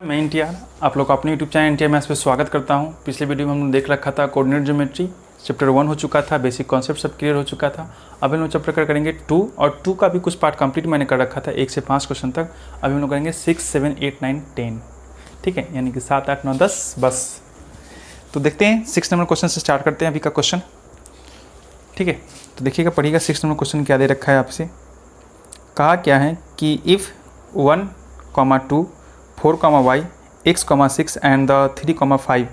मैं एनटीआर, आप लोग का अपने यूट्यूब चैनल एनटीआर मैथ्स पे स्वागत करता हूं। पिछले वीडियो में हमने देख रखा था कोऑर्डिनेट ज्योमेट्री, चैप्टर 1 हो चुका था, बेसिक कॉन्सेप्ट सब क्लियर हो चुका था। अब हम लोग चैप्टर करेंगे 2 और 2 का भी कुछ पार्ट कंप्लीट मैंने कर रखा था 1 से 5 क्वेश्चन तक। अभी हम लोग करेंगे 6, 7, 8, 9, 10, ठीक है, यानी कि 7, 8, 9, 10 बस। तो देखते हैं 6 नंबर क्वेश्चन से स्टार्ट करते हैं अभी का क्वेश्चन, ठीक है। तो देखिएगा, पढ़िएगा 6 नंबर क्वेश्चन क्या दे रखा है आपसे। कहा क्या है कि if 1, 2, 4, y, x, 6 and the 3, 5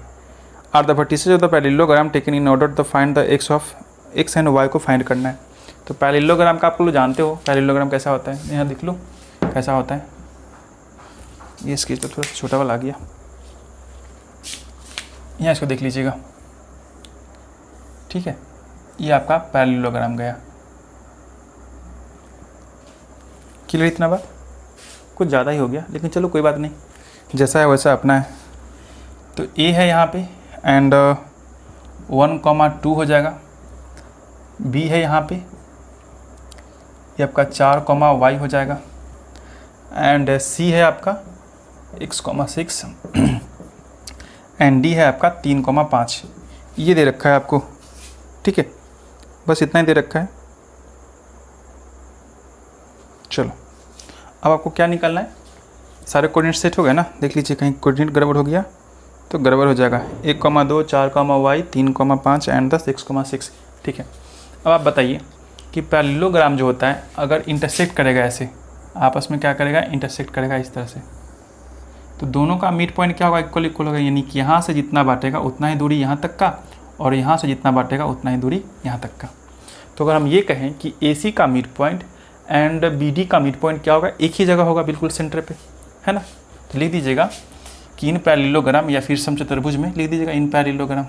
are the vertices of the parallelogram taken in order to find the x of x and y को फाइंड करना है। तो पैरेललोग्राम का आप लोग जानते हो पैरेललोग्राम कैसा होता है, यहाँ देख लो कैसा होता है। ये स्केच तो थोड़ा छोटा वाला आ गया, यहाँ इसको देख लीजिएगा, ठीक है। ये आपका पैरेललोग्राम गया। क्लियर इतना बात? कुछ ज़्यादा ही हो गया, लेकिन चलो कोई बात नहीं, जैसा है वैसा अपना है। तो ए है यहाँ पे एंड 1, 2 हो जाएगा। बी है यहाँ पे, ये आपका 4, y हो जाएगा। एंड सी है आपका x, 6 एंड डी है आपका 3, 5। ये दे रखा है आपको, ठीक है, बस इतना ही दे रखा है। चलो अब आपको क्या निकालना है, सारे कोऑर्डिनेट सेट हो गए ना। देख लीजिए कहीं कोऑर्डिनेट गड़बड़ हो गया तो गड़बड़ हो जाएगा। 1, 2, 4, y, 3, 5 एंड 10, x, 6, ठीक है। अब आप बताइए कि पैरेललोग्राम जो होता है अगर इंटरसेक्ट करेगा, ऐसे आपस में क्या करेगा, इंटरसेक्ट करेगा इस तरह से, तो दोनों का मिड पॉइंट क्या होगा, इक्वल इक्वल होगा। यानी कि यहाँ से जितना बांटेगा उतना ही दूरी यहाँ तक का, और यहाँ से जितना बांटेगा उतना ही दूरी यहाँ तक का। तो अगर हम ये कहें कि AC का मिड पॉइंट एंड BD का मिड पॉइंट क्या होगा, एक ही जगह होगा, बिल्कुल सेंटर पे, है ना। तो लिख दीजिएगा कि इन पैरेललोग्राम, या फिर समचतुर्भुज में लिख दीजिएगा इन पैरेललोग्राम,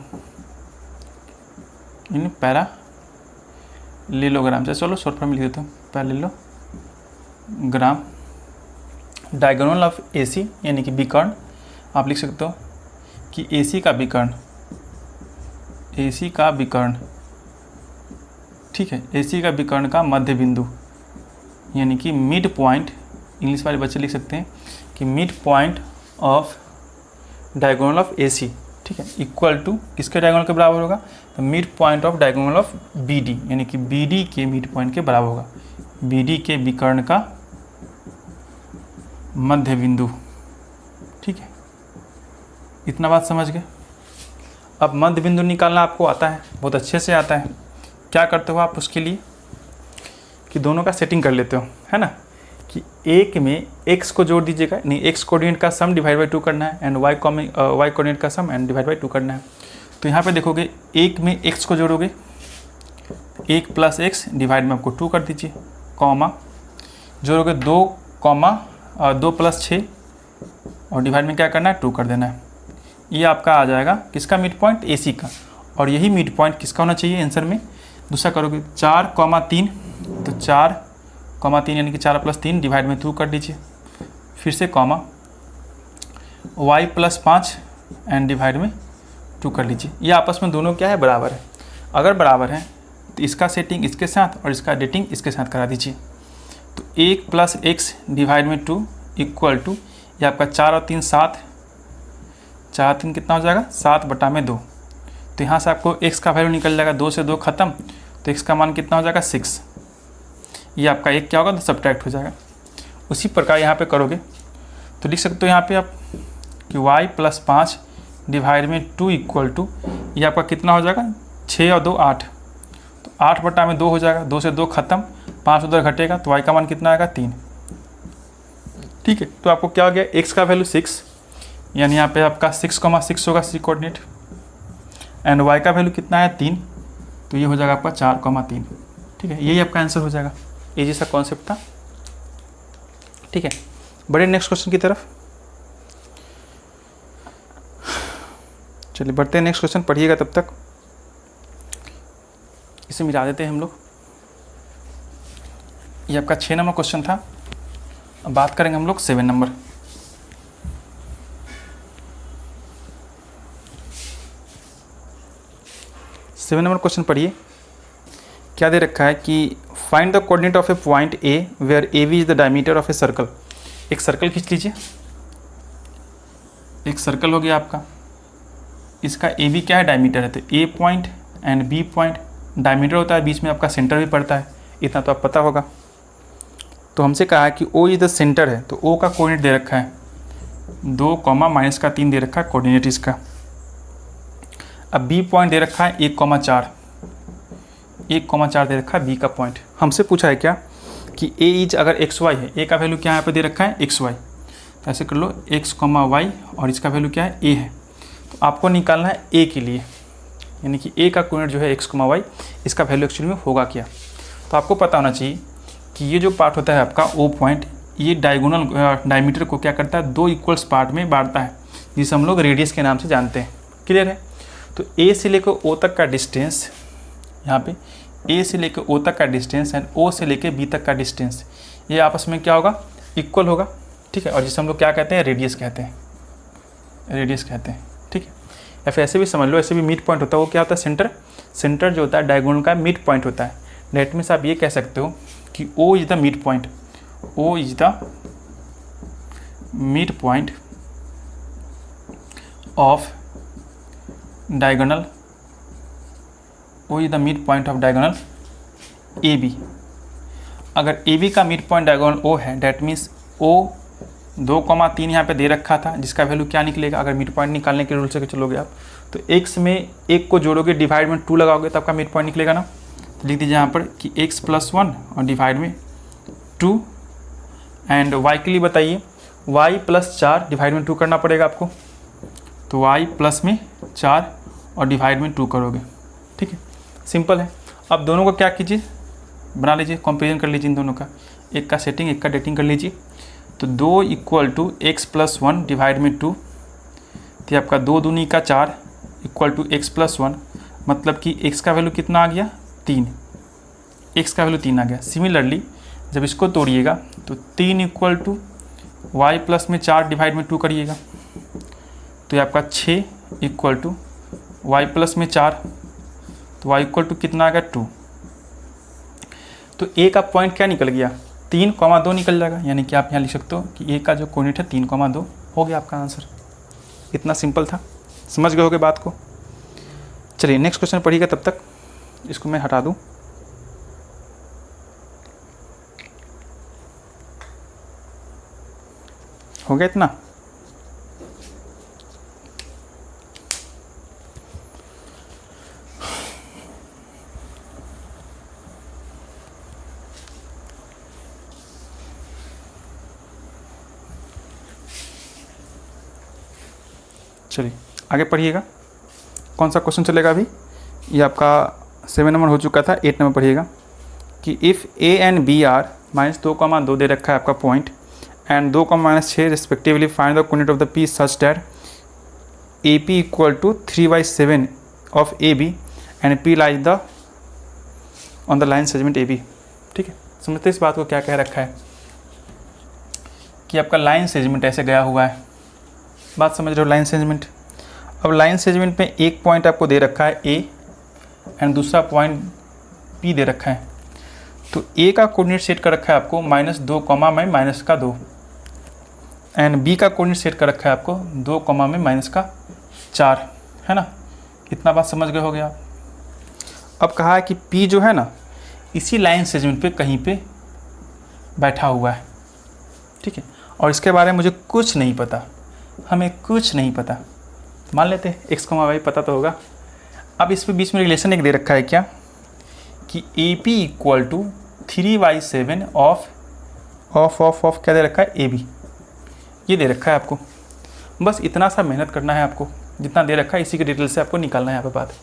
इन पैरेललोग्राम से, चलो शॉर्ट फॉर्म में लिख देता हूँ, पैरेललोग्राम डायगोनल ऑफ AC यानी कि विकर्ण। आप लिख सकते हो कि AC का विकर्ण, AC का विकर्ण, ठीक है, AC का विकर्ण का मध्य बिंदु यानी कि मिड पॉइंट, इंग्लिश वाले बच्चे लिख सकते हैं कि mid point of diagonal of AC, ठीक है, इक्वल टू किसके डायगोनल के बराबर होगा, तो mid point of diagonal of BD यानी कि BD के मिड पॉइंट के बराबर होगा, BD के विकर्ण का मध्य बिंदु, ठीक है। इतना बात समझ गए। अब मध्य बिंदु निकालना आपको आता है, बहुत अच्छे से आता है। क्या करते हो आप उसके लिए कि दोनों का सेटिंग कर लेते हो, है ना, कि एक में x को जोड़ दीजिएगा, नहीं x कोऑर्डिनेट का सम डिवाइड बाई 2 करना है एंड y कोऑर्डिनेट का सम एंड डिवाइड बाई 2 करना है। तो यहाँ पे देखोगे एक में x को जोड़ोगे, 1 + x डिवाइड में आपको 2 कर दीजिए, कॉमा जोड़ोगे 2 + 6 और डिवाइड में क्या करना है, 2 कर देना है। ये आपका आ जाएगा किसका मिड पॉइंट, AC का। और यही मिड पॉइंट किसका होना चाहिए आंसर में। दूसरा करोगे 4, 3, तो 4, 3 यानी कि 4 + 3 डिवाइड में 2 कर दीजिए, फिर से कॉमा y + 5 एंड डिवाइड में 2 कर लीजिए। ये आपस में दोनों क्या है, बराबर है। अगर बराबर है तो इसका सेटिंग इसके साथ और इसका डेटिंग इसके साथ करा दीजिए। तो 1 + x डिवाइड में 2 इक्वल टू, ये आपका 4 और 3 7, 4 3 कितना हो जाएगा, 7/2। तो यहाँ से आपको x का वैल्यू निकल जाएगा, 2 से 2 खत्म, तो x का मान कितना हो जाएगा, 6। ये आपका एक क्या होगा, तो सब्ट्रैक्ट हो जाएगा। उसी प्रकार यहाँ पे करोगे तो लिख सकते हो यहाँ पे आप कि y + 5 डिवाइड में 2 इक्वल टू, ये आपका कितना हो जाएगा, 6 और 2 8, तो 8/2 हो जाएगा, 2 से 2 खत्म, 5 उधर घटेगा, तो y का मान कितना आएगा, 3, ठीक है। तो आपको क्या हो गया, x का वैल्यू 6, यानी यहाँ पे आपका 6,6 होगा C कोऑर्डिनेट, एंड y का वैल्यू कितना है, 3, तो ये हो जाएगा आपका 4,3, ठीक है। यही आपका आंसर हो जाएगा। ये जैसा कॉन्सेप्ट था, ठीक है। बढ़े नेक्स्ट क्वेश्चन की तरफ, चलिए बढ़ते हैं नेक्स्ट क्वेश्चन, पढ़िएगा तब तक। इसे मिला देते हैं हम लोग। ये आपका 6 नंबर क्वेश्चन था। अब बात करेंगे हम लोग 7 नंबर। सेवन नंबर क्वेश्चन पढ़िए, क्या दे रखा है कि find the coordinate of a point A where AB is the diameter of a circle. एक सर्कल खींच लीजिए, एक सर्कल हो गया आपका, इसका ए बी क्या है, डायमीटर है, तो A point and B point diameter होता है, बीच में आपका सेंटर भी पड़ता है, इतना तो आप पता होगा। तो हमसे कहा है कि ओ इज द सेंटर है, तो ओ का कोऑर्डिनेट दे रखा है 2, -3 दे रखा है कोऑर्डिनेट इसका। अब बी पॉइंट दे रखा है 1,4 दे रखा है बी का पॉइंट। हमसे पूछा है क्या कि ए इज अगर एक्स वाई है, ए का वैल्यू क्या यहाँ पे दे रखा है एक्स वाई, तो ऐसे कर लो x, y और इसका वैल्यू क्या है a है। तो आपको निकालना है a के लिए, यानी कि a का कोऑर्डिनेट जो है x, y, इसका वैल्यू एक्चुअली में होगा क्या। तो आपको पता होना चाहिए कि ये जो पार्ट होता है आपका o पॉइंट, ये डायमीटर को क्या करता है, 2 इक्वल्स पार्ट में बांटता है, जिसे हम लोग रेडियस के नाम से जानते हैं। क्लियर है। तो a से लेकर o तक का डिस्टेंस, यहाँ पे a से लेकर o तक का डिस्टेंस एंड o से लेकर b तक का डिस्टेंस, ये आपस में क्या होगा, इक्वल होगा। ठीक है, और जिसे हम लोग क्या कहते हैं, रेडियस कहते हैं, ठीक है। या फिर ऐसे भी समझ लो, ऐसे भी मिड पॉइंट होता है, वो क्या होता है, सेंटर जो होता है डायगोनल का मिड पॉइंट होता है। डेट मीन्स आप ये कह सकते हो कि O is the mid point, O is the mid point of diagonal, O is the mid point of diagonal AB। अगर AB का मिड पॉइंट डायगोनल O है, डेट मीन्स O 2,3 यहाँ पे दे रखा था, जिसका वैल्यू क्या निकलेगा, अगर मिड पॉइंट निकालने के रूल से चलोगे आप, तो x में 1 को जोड़ोगे, डिवाइड में 2 लगाओगे, तो आपका मिड पॉइंट निकलेगा ना। तो लिख दीजिए यहाँ पर कि x + 1 और डिवाइड में 2, एंड y के लिए बताइए, y + 4 डिवाइड में 2 करना पड़ेगा आपको, तो y + 4 और डिवाइड में 2 करोगे। ठीक है, सिंपल है। अब दोनों को क्या कीजिए, बना लीजिए, कंपेरिजन कर लीजिए इन दोनों का, एक का सेटिंग एक का डेटिंग कर लीजिए। तो 2 = x + 1 डिवाइड में 2, तो आपका 2 दूनी का 4 = x + 1, मतलब कि x का वैल्यू कितना आ गया, 3, x का वैल्यू 3 आ गया। सिमिलरली जब इसको तोड़िएगा तो 3 = y + 4 डिवाइड में 2 करिएगा, तो ये आपका 6 = y + 4, तो y = कितना आ गया, 2। तो a का पॉइंट क्या निकल गया, 3,2 निकल जाएगा, यानी कि आप यहाँ लिख सकते हो कि a का जो कोऑर्डिनेट है 3,2 हो गया आपका आंसर। इतना सिंपल था, समझ गए होगे बात को। चलिए नेक्स्ट क्वेश्चन पढ़िएगा, तब तक इसको मैं हटा दूँ। हो गया इतना। चलिए आगे पढ़िएगा, कौन सा क्वेश्चन चलेगा अभी, ये आपका 7 नंबर हो चुका था, 8 नंबर पढ़िएगा कि if a and b are -2,2 दे रखा है आपका point, and 2, -6 respectively, find the coordinate of the P such that AP = 3/7 of AB and P lies the on the line segment AB। ठीक है, समझते इस बात को, क्या कह रखा है कि आपका लाइन सेगमेंट ऐसे गया हुआ है, बात समझ रहे हो, लाइन सेगमेंट। अब लाइन सेगमेंट में एक पॉइंट आपको दे रखा है A एंड दूसरा पॉइंट P दे रखा है, तो A का कोऑर्डिनेट सेट कर रखा है आपको -2, -2 एंड B का कोऑर्डिनेट सेट कर रखा है आपको 2, -4, है ना। इतना बात समझ गए होगे आप। अब कहा है कि P जो है ना, इसी लाइन सेगमेंट पे कहीं पे बैठा हुआ है, ठीक है, और इसके बारे में मुझे कुछ नहीं पता, हमें कुछ नहीं पता, मान लेते हैं x, y पता तो होगा। अब इस पे बीच में रिलेशन एक दे रखा है क्या कि AP = 3/7 ऑफ क्या दे रखा है, AB, ये दे रखा है आपको। बस इतना सा मेहनत करना है आपको, जितना दे रखा है इसी के डिटेल से आपको निकालना है यहाँ पे बात। तो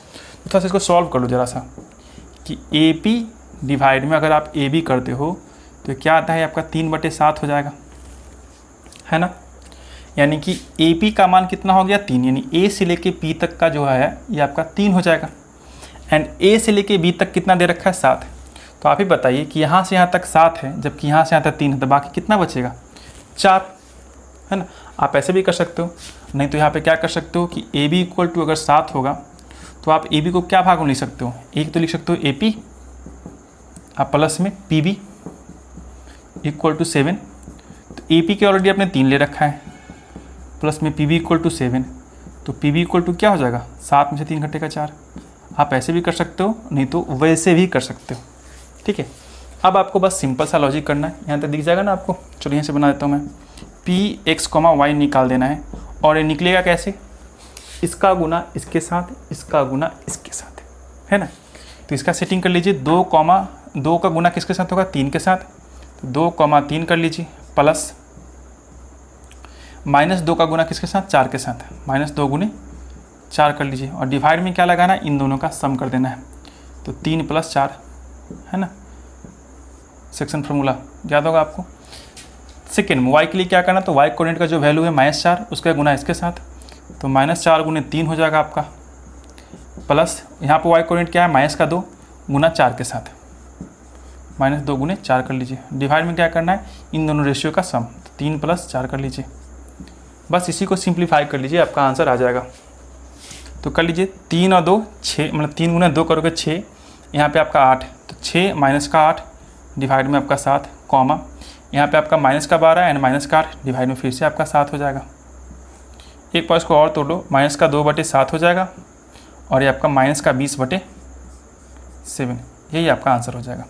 थोड़ा सा इसको सॉल्व कर लो ज़रा सा, कि AP डिवाइड में अगर आप AB करते हो तो क्या आता है आपका 3/7 हो जाएगा, है ना। यानी कि AP का मान कितना हो गया, 3, यानी A से लेके P तक का जो है ये आपका 3 हो जाएगा, एंड A से लेके B तक कितना दे रखा है, 7। तो आप ही बताइए कि यहाँ से यहाँ तक 7 है, जबकि यहाँ से यहाँ तक 3 है, तो बाकी कितना बचेगा, 4, है ना। आप ऐसे भी कर सकते हो, नहीं तो यहाँ पे क्या कर सकते हो कि AB = अगर 7 होगा तो आप AB को क्या भाग में लिख सकते हो, एक तो लिख सकते हो AP, आप प्लस में PB = 7। तो AP के ऑलरेडी आपने 3 ले रखा है, प्लस में पी बी इक्वल टू 7, तो पी बी इक्वल टू क्या हो जाएगा 7 में से 3 घटेगा 4। आप ऐसे भी कर सकते हो, नहीं तो वैसे भी कर सकते हो। ठीक है, अब आपको बस सिंपल सा लॉजिक करना है, यहाँ तक दिख जाएगा ना आपको। चलो यहाँ से बना देता हूँ मैं, पी एक्स कॉमा वाई निकाल देना है, और ये निकलेगा कैसे, इसका गुना इसके साथ, इसका गुना इसके साथ, है ना। तो इसका सेटिंग कर लीजिए, 2 का गुना किसके साथ होगा, 3 के साथ, तो 2,3 कर लीजिए, प्लस -2 का गुना किसके साथ, 4 के साथ, -2 गुने 4 कर लीजिए, और डिवाइड में क्या लगाना है, इन दोनों का सम कर देना है, तो 3 + 4, है ना। सेक्शन फार्मूला याद होगा आपको। सेकेंड वाई के लिए क्या करना, तो वाई कोऑर्डिनेट का जो वैल्यू है -4, उसका गुना इसके साथ, तो -4 गुने 3 हो जाएगा आपका, प्लस यहाँ पर वाई कोऑर्डिनेट क्या है, -2 गुना 4 के साथ, -2 गुने 4 कर लीजिए। डिवाइड में क्या करना है, इन दोनों रेशियो का सम, 3 + 4 कर लीजिए। बस इसी को सिंप्लीफाई कर लीजिए, आपका आंसर आ जाएगा। तो कर लीजिए 3 और 2 6, मतलब 3 गुना 2 करोगे 6, यहाँ पे आपका 8, तो 6 माइनस का 8 डिवाइड में आपका 7, कॉमा यहाँ पे आपका -12 एंड -8 डिवाइड में फिर से आपका 7 हो जाएगा। एक बार इसको और तोड़ लो, -2/7 हो जाएगा, और ये आपका -20/7, यही आपका आंसर हो जाएगा।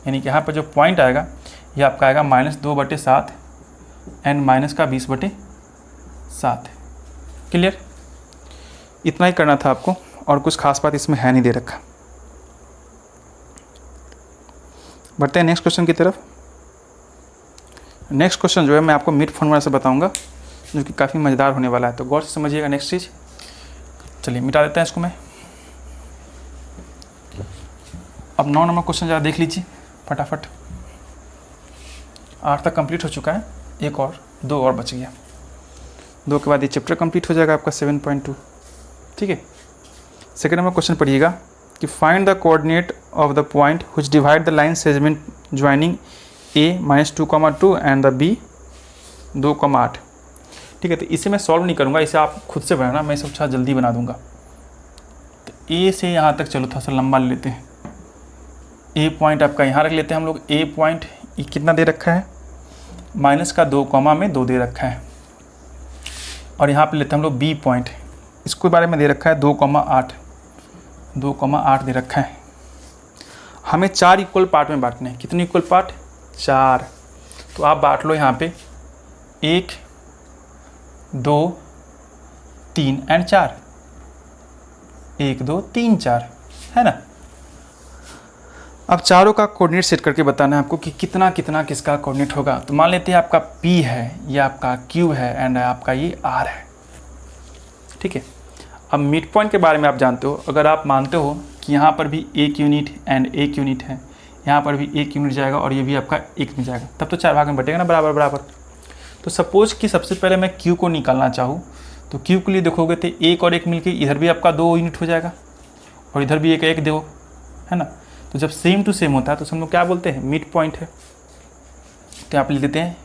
यानी कि यहाँ पर जो पॉइंट आएगा ये आपका आएगा -2/7 एंड -20/7। क्लियर, इतना ही करना था आपको, और कुछ खास बात इसमें है नहीं दे रखा। बढ़ते हैं नेक्स्ट क्वेश्चन की तरफ। नेक्स्ट क्वेश्चन जो है मैं आपको मिड फॉर्मूला से बताऊंगा, जो कि काफ़ी मज़ेदार होने वाला है, तो गौर से समझिएगा नेक्स्ट चीज़। चलिए मिटा देते हैं इसको मैं। अब 9 नंबर क्वेश्चन ज़रा देख लीजिए फटाफट। 8 तक कंप्लीट हो चुका है, एक और 2 और बच गया, 2 के बाद ये चैप्टर कंप्लीट हो जाएगा आपका 7.2। ठीक है, सेकेंड नंबर क्वेश्चन पढ़िएगा कि find the coordinate of the point which divide the line segment joining a -2,2 and the b 2,8। ठीक है, तो इसे मैं सॉल्व नहीं करूँगा, इसे आप खुद से बनाना, मैं इसे अच्छा जल्दी बना दूंगा। तो a से यहाँ तक चलो थोड़ा सा लंबा ले लेते हैं। a पॉइंट आपका यहाँ रख लेते हैं हम लोग। a पॉइंट ये कितना दे रखा है, -2 दे रखा है, और यहाँ पे लेते हैं हम लोग b पॉइंट, इसको बारे में दे रखा है 2,8 दे रखा है। हमें 4 इक्वल पार्ट में बांटने हैं। कितने इक्वल पार्ट, 4। तो आप बांट लो यहाँ पे 1 2 3 एंड 4, 1 2 3 4, है ना। अब चारों का कोऑर्डिनेट सेट करके बताना है आपको कि कितना कितना किसका कोऑर्डिनेट होगा। तो मान लेते हैं आपका P है, ये आपका Q है, एंड आपका ये R है। ठीक है, अब मिड पॉइंट के बारे में आप जानते हो, अगर आप मानते हो कि यहाँ पर भी 1 यूनिट एंड 1 यूनिट है, यहाँ पर भी 1 यूनिट जाएगा, और ये भी आपका 1 यूनिट जाएगा, तब तो 4 भाग में बटेगा ना, बराबर बराबर। तो सपोज कि सबसे पहले मैं Q को निकालना चाहूँ, तो Q के लिए देखोगे तो 1 और 1 मिलके इधर भी आपका 2 यूनिट हो जाएगा, और इधर भी 1 दो, है ना। तो जब सेम टू सेम होता है तो हम लोग क्या बोलते हैं, मिड पॉइंट है। तो आप लिख देते हैं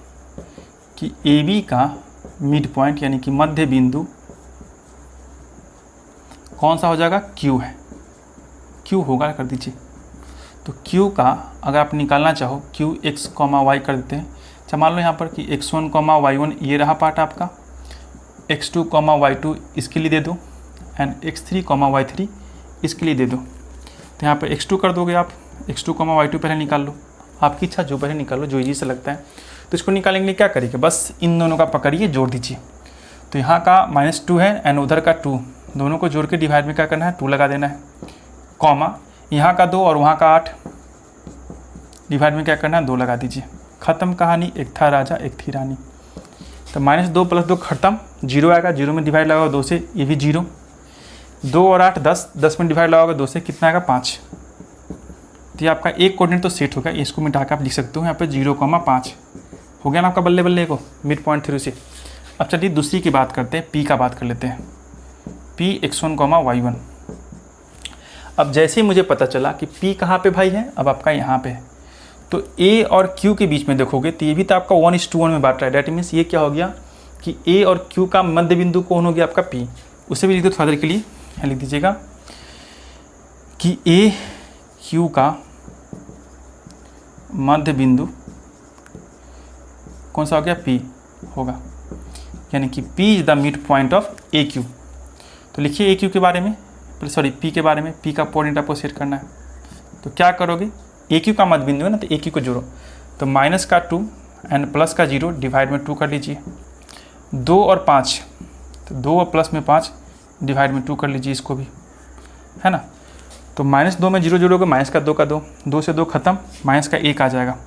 कि AB का मिड पॉइंट यानी कि मध्य बिंदु कौन सा हो जाएगा, Q है, Q होगा, कर दीजिए। तो Q का अगर आप निकालना चाहो, Q x, y कर देते हैं। अच्छा मान लो यहाँ पर कि x1, y1 ये रहा पार्ट आपका, x2, y2 इसके लिए दे दो, एंड x3, y3 इसके लिए दे दो। तो यहाँ पर x2 कर दोगे आप, x2, y2 पहले निकाल लो, आपकी इच्छा जो पहले निकाल लो, जो इजी से लगता है। तो इसको निकालने के लिए क्या करिए, बस इन दोनों का पकड़िए, जोड़ दीजिए। तो यहाँ का -2 है एंड उधर का 2, दोनों को जोड़ के डिवाइड में क्या करना है, 2 लगा देना है, कॉमा यहाँ का 2 और वहाँ का 8, डिवाइड में क्या करना है, 2 लगा दीजिए। ख़त्म कहानी, एक था राजा एक थी रानी। तो -2 + 2 खत्म, 0 आएगा, 0 में डिवाइड लगाओ 2 से, ये भी 0, 2 और 8 10, 10 में डिवाइड लगाओगे 2 से, कितना आएगा 5। तो ये आपका एक कोऑर्डिनेट तो सेट होगा, इसको मिटा के आप लिख सकते हो यहाँ पे 0,5 हो गया ना आपका, बल्ले बल्ले को मिड पॉइंट थ्रू से। अब चलिए दूसरी की बात करते हैं, P का बात कर लेते हैं, P x1, y1। अब जैसे ही मुझे पता चला कि P कहाँ पे भाई है, अब आपका यहाँ पे है, तो A और Q के बीच में देखोगे तो ये भी तो आपका 1:1 में बांट रहा है। डैट मीन्स ये क्या हो गया कि A और Q का मध्य बिंदु कौन हो गया, आपका P। उसे भी लिख दो थोड़ा देर के लिए, लिख दीजिएगा कि A Q का मध्य बिंदु कौन सा हो गया, P होगा। यानी कि P is the mid point of A Q. तो लिखिए ए क्यू के बारे में, सॉरी P के बारे में, P का कोऑर्डिनेट आपको सेट करना है। तो क्या करोगे, ए क्यू का मध्य बिंदु है ना, तो ए क्यू को जोड़ो, तो माइनस का 2 एंड प्लस का 0 डिवाइड में 2 कर लीजिए। 2 और 5, तो 2 और प्लस में 5 डिवाइड में 2 कर लीजिए इसको भी, है ना। तो -2 में 0 जोड़ोगे, माइनस का 2 का 2, 2 से 2 खत्म, माइनस का 1 आ जाएगा।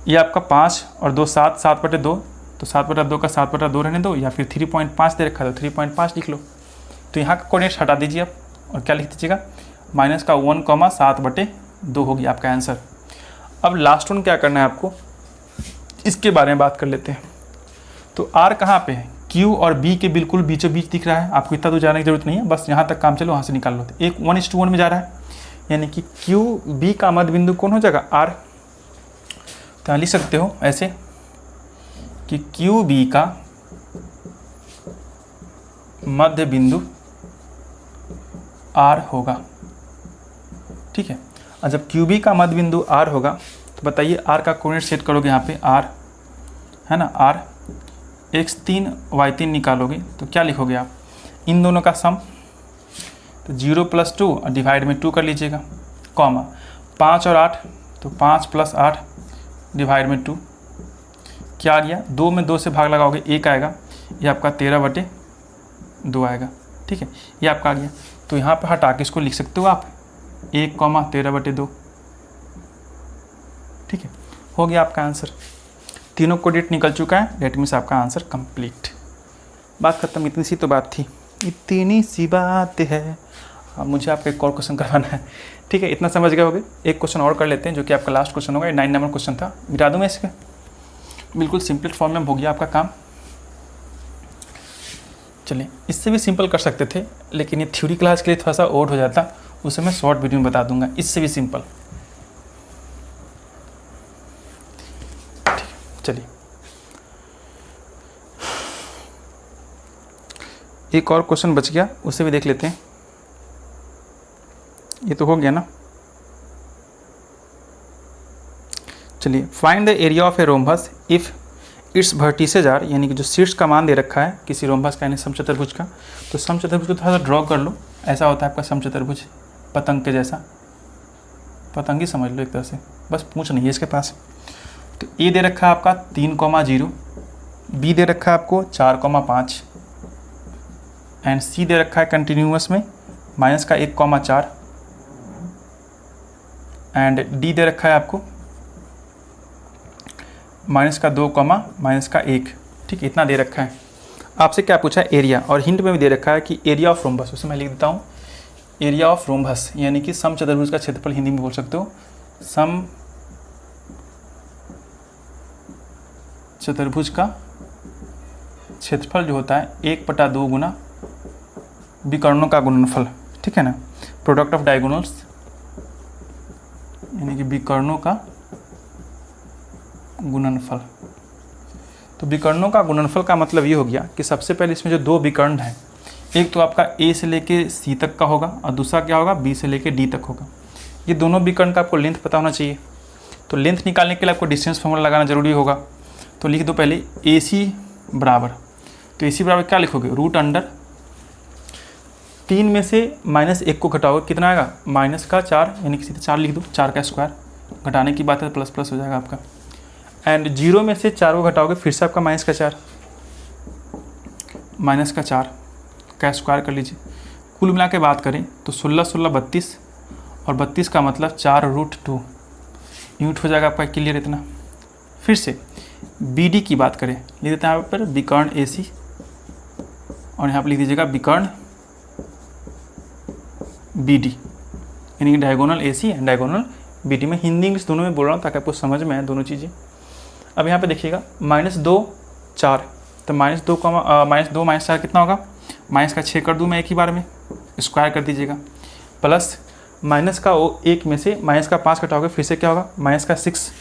ये आपका 5 और 2 7, 7/2, तो 7/2 का 7/2 रहने दो, या फिर 3.5 दे रखा है तो 3.5 लिख लो। तो यहाँ का कोऑर्डिनेट हटा दीजिए आप, और क्या लिख दीजिएगा, माइनस का 1, 7/2 होगी आपका आंसर। अब लास्ट वन क्या करना है आपको, इसके बारे में बात कर लेते हैं। तो R कहाँ पे है, Q और B के बिल्कुल बीचों बीच दिख रहा है, आपको इतना तो जाने की जरूरत नहीं है, बस यहाँ तक काम चलो, वहाँ से निकाल लो। एक 1:1 में जा रहा है, यानी कि QB का मध्य बिंदु कौन हो जाएगा, R। तो यहाँ लिख सकते हो ऐसे कि QB का मध्य बिंदु R होगा, ठीक है। और जब QB का मध्य बिंदु R होगा तो बताइए R का कोऑर्डिनेट सेट करोगे यहाँ पे, R है ना, R x3 y3 निकालोगे तो क्या लिखोगे आप, इन दोनों का सम, तो 0 + 2 और डिवाइड में 2 कर लीजिएगा, कॉमा 5 और 8, तो 5 + 8 डिवाइड में 2, क्या आ गया, 2 में 2 से भाग लगाओगे 1 आएगा, ये आपका 13/2 आएगा, ठीक है, ये आपका आ गया। तो यहाँ पे हटा के इसको लिख सकते हो आप 1, 13/2, ठीक है, हो गया आपका आंसर। तीनों कोऑर्डिनेट निकल चुका है, डेट मीन्स आपका आंसर कंप्लीट। बात खत्म, इतनी सी तो बात थी, इतनी सी बात है। अब मुझे आपका एक और क्वेश्चन करवाना है, ठीक है, इतना समझ गए होगे। एक क्वेश्चन और कर लेते हैं जो कि आपका लास्ट क्वेश्चन होगा, 9 नंबर क्वेश्चन था, मिटा दूँ मैं इसके, बिल्कुल सिंपल फॉर्म में हो गया आपका काम। चलिए, इससे भी सिंपल कर सकते थे, लेकिन ये थ्योरी क्लास के लिए थोड़ा सा ओड हो जाता, उसे मैं शॉर्ट वीडियो में बता दूंगा, इससे भी सिंपल। चलिए, एक और क्वेश्चन बच गया, उसे भी देख लेते हैं। ये तो हो गया ना। चलिए, find the area of a rhombus if its vertices are, यानी कि जो शीर्ष का मान दे रखा है किसी रोम्बस का, यानी समचतुर्भुज का। तो समचतुर्भुज को थोड़ा सा ड्रॉ कर लो, ऐसा होता है आपका समचतुर्भुज, पतंग के जैसा, पतंग ही समझ लो एक तरह से, बस पूंछ नहीं है इसके पास। तो ए दे रखा है आपका 3,0, बी दे रखा है आपको 4,5, एंड सी दे रखा है कंटिन्यूअस में माइनस का 1,4, एंड डी दे रखा है आपको माइनस का 2, माइनस का 1, ठीक है, इतना दे रखा है। आपसे क्या पूछा है, एरिया, और हिंट में भी दे रखा है कि एरिया ऑफ रोम्बस, उसे मैं लिख देता हूँ, एरिया ऑफ रोम्बस यानी कि समचतुर्भुज का क्षेत्रफल, हिंदी में बोल सकते हो समचतुर्भुज का क्षेत्रफल जो होता है 1/2 गुना विकर्णों का गुणनफल, ठीक है ना, प्रोडक्ट ऑफ डायगोनल्स, यानी कि विकर्णों का गुणनफल। तो विकर्णों का गुणनफल का मतलब ये हो गया कि सबसे पहले इसमें जो 2 विकर्ण हैं, एक तो आपका ए से लेके सी तक का होगा, और दूसरा क्या होगा, बी से लेके डी तक होगा। ये दोनों विकर्ण का आपको लेंथ पता होना चाहिए। तो लेंथ निकालने के लिए आपको डिस्टेंस फॉर्मूला लगाना जरूरी होगा। तो लिख दो पहले ए सी बराबर, तो ए सी बराबर क्या लिखोगे, √3 में से -1 को घटाओगे, कितना आएगा, माइनस का 4, यानी कि सीधे 4 लिख दो, 4 का स्क्वायर, घटाने की बात है प्लस प्लस हो जाएगा आपका, एंड 0 में से 4 को घटाओगे, फिर से आपका माइनस का 4 का स्क्वायर कर लीजिए। कुल मिला के बात करें तो 16 16 32, और 32 का मतलब 4√2 यूनिट हो जाएगा आपका, क्लियर इतना। फिर से बी डी की बात करें, लिख देते हैं यहाँ पर विकर्ण ए सी, और यहाँ पर लिख दीजिएगा विकर्ण बी डी, यानी कि diagonal A C and diagonal B D. मैं हिंदी इंग्लिश दोनों में बोल रहा हूँ ताकि आपको समझ में आए दोनों चीज़ें। अब यहाँ पे देखिएगा -2 4, तो -2 -4 कितना होगा, माइनस का 6 कर दूँ मैं एक ही बार में, स्क्वायर कर दीजिएगा, प्लस माइनस का 1 में से माइनस का 5 घटाओगे, फिर से क्या होगा, माइनस का 6,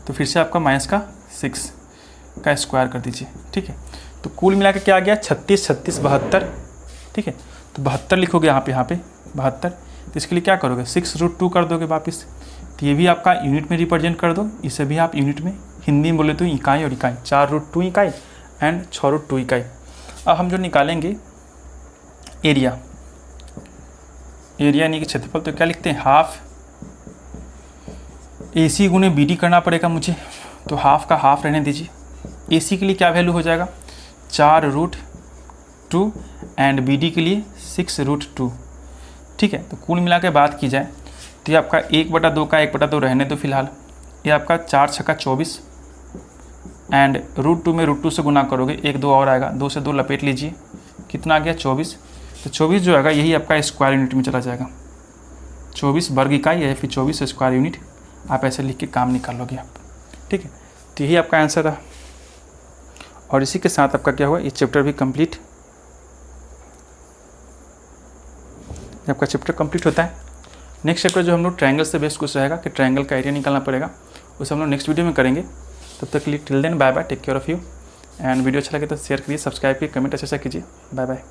तो फिर से आपका माइनस का 6 का स्क्वायर कर दीजिए, ठीक है। तो कुल मिला के क्या आ गया, 36 36 72, ठीक है। तो 72 लिखोगे यहाँ पे 72, तो इसके लिए क्या करोगे, 6√2 कर दोगे वापस। तो ये भी आपका यूनिट में रिप्रेजेंट कर दो, इसे भी आप यूनिट में, हिंदी में बोले तो इकाई और इकाई, 4√2 इकाई एंड 6√2 इकाई। अब हम जो निकालेंगे एरिया यानी कि क्षेत्रफल, तो क्या लिखते हैं, हाफ AC गुने BD करना पड़ेगा मुझे, तो हाफ का हाफ रहने दीजिए। AC के लिए क्या वैल्यू हो जाएगा, 4√2 एंड BD के लिए 6√2। ठीक है, तो कुल मिला के बात की जाए तो ये आपका 1/2 का 1/2 रहने दो फिलहाल। ये आपका 4 छक्का 24 एंड √2 में √2 से गुना करोगे, 1 2 और आएगा, 2 से 2 लपेट लीजिए, कितना आ गया 24। तो 24 जो आएगा यही आपका स्क्वायर यूनिट में चला जाएगा, 24 वर्ग इकाई या फिर 24 स्क्वायर यूनिट, आप ऐसे लिख के काम निकाल लोगे आप। ठीक है, तो यही आपका आंसर रहा। और इसी के साथ आपका क्या हुआ, ये चैप्टर भी कंप्लीट। आपका चैप्टर कंप्लीट होता है। नेक्स्ट चैप्टर जो हम लोग ट्रायंगल से बेस्ड कुछ रहेगा कि ट्रायंगल का एरिया निकालना पड़ेगा, उसे हम लोग नेक्स्ट वीडियो में करेंगे। तब तक के लिए till then bye bye, take care of you. And video अच्छा लगे तो शेयर करिए, सब्सक्राइब करिए, कमेंट अच्छा कीजिए। Bye bye.